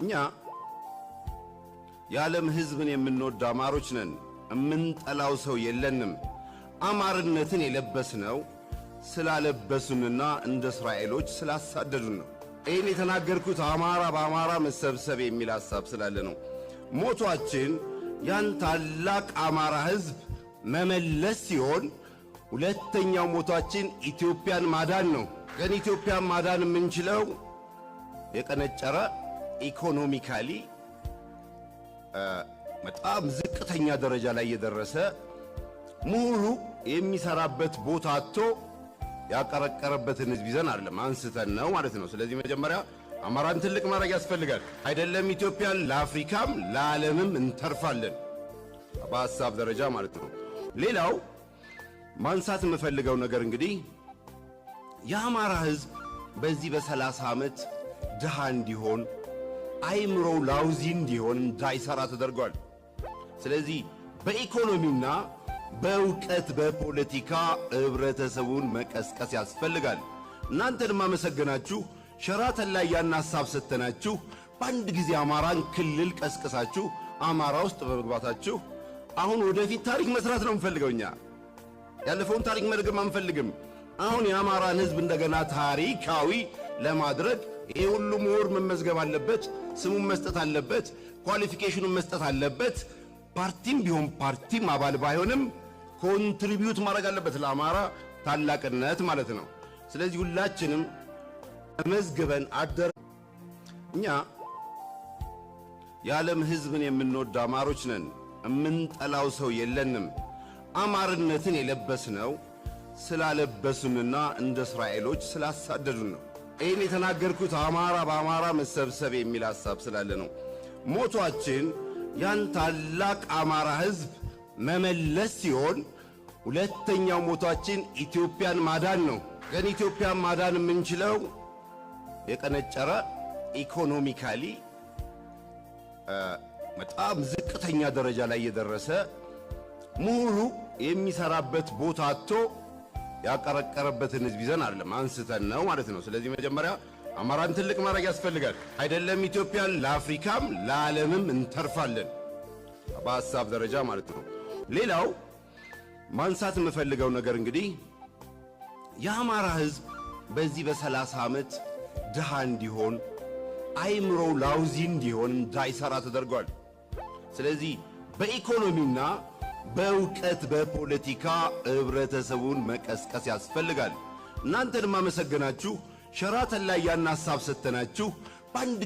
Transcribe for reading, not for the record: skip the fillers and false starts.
እኛ የዓለም ሕዝብን የምንወድ አማሮች ነን። እምንጠላው ሰው የለንም። አማርነትን የለበስነው ስላለበሱንና እንደ እስራኤሎች ስላሳደዱን ነው። ይህን የተናገርኩት አማራ በአማራ መሰብሰብ የሚል ሐሳብ ስላለ ነው። ሞቷችን ያን ታላቅ አማራ ሕዝብ መመለስ ሲሆን፣ ሁለተኛው ሞቷችን ኢትዮጵያን ማዳን ነው። ግን ኢትዮጵያን ማዳን የምንችለው የቀነጨረ ኢኮኖሚካሊ በጣም ዝቅተኛ ደረጃ ላይ የደረሰ ሙሉ የሚሰራበት ቦታ አጥቶ ያቀረቀረበትን ሕዝብ ይዘን አይደለም አንስተን ነው ማለት ነው። ስለዚህ መጀመሪያ አማራን ትልቅ ማድረግ ያስፈልጋል። አይደለም ኢትዮጵያን ለአፍሪካም ለዓለምም እንተርፋለን በሐሳብ ደረጃ ማለት ነው። ሌላው ማንሳት የምፈልገው ነገር እንግዲህ የአማራ ሕዝብ በዚህ በ30 ዓመት ድሃ እንዲሆን አይምሮው ላውዚ እንዲሆን እንዳይሰራ ተደርጓል። ስለዚህ በኢኮኖሚና በእውቀት በፖለቲካ ህብረተሰቡን መቀስቀስ ያስፈልጋል። እናንተን ማመሰግናችሁ ሸራተን ላይ ያን ሐሳብ ሰተናችሁ በአንድ ጊዜ አማራን ክልል ቀስቀሳችሁ አማራ ውስጥ በመግባታችሁ አሁን ወደፊት ታሪክ መስራት ነው የምንፈልገው። እኛ ያለፈውን ታሪክ መድገም አንፈልግም። አሁን የአማራን ህዝብ እንደገና ታሪካዊ ለማድረግ ይሄ ሁሉ ምሁር መመዝገብ አለበት፣ ስሙን መስጠት አለበት፣ ኳሊፊኬሽኑን መስጠት አለበት። ፓርቲም ቢሆን ፓርቲም አባል ባይሆንም ኮንትሪቢዩት ማድረግ አለበት ለአማራ ታላቅነት ማለት ነው። ስለዚህ ሁላችንም መዝግበን አደር እኛ የዓለም ሕዝብን የምንወድ አማሮች ነን። እምንጠላው ሰው የለንም። አማርነትን የለበስነው ስላለበሱንና እንደ እስራኤሎች ስላሳደዱን ነው። ይህን የተናገርኩት አማራ በአማራ መሰብሰብ የሚል ሐሳብ ስላለ ነው። ሞቷችን ያን ታላቅ አማራ ሕዝብ መመለስ ሲሆን፣ ሁለተኛው ሞቷችን ኢትዮጵያን ማዳን ነው። ግን ኢትዮጵያን ማዳን የምንችለው የቀነጨረ ኢኮኖሚካሊ በጣም ዝቅተኛ ደረጃ ላይ የደረሰ ሙሉ የሚሰራበት ቦታ አጥቶ ያቀረቀረበትን ሕዝብ ይዘን አይደለም አንስተን ነው ማለት ነው። ስለዚህ መጀመሪያ አማራን ትልቅ ማድረግ ያስፈልጋል። አይደለም ኢትዮጵያን ለአፍሪካም ለዓለምም እንተርፋለን በሐሳብ ደረጃ ማለት ነው። ሌላው ማንሳት የምፈልገው ነገር እንግዲህ የአማራ ሕዝብ በዚህ በ30 ዓመት ድሃ እንዲሆን አይምሮው ላውዚ እንዲሆን እንዳይሰራ ተደርጓል። ስለዚህ በኢኮኖሚና በእውቀት በፖለቲካ ህብረተሰቡን መቀስቀስ ያስፈልጋል። እናንተን ማመሰግናችሁ ሸራተን ላይ ያን ሐሳብ ሰተናችሁ በአንድ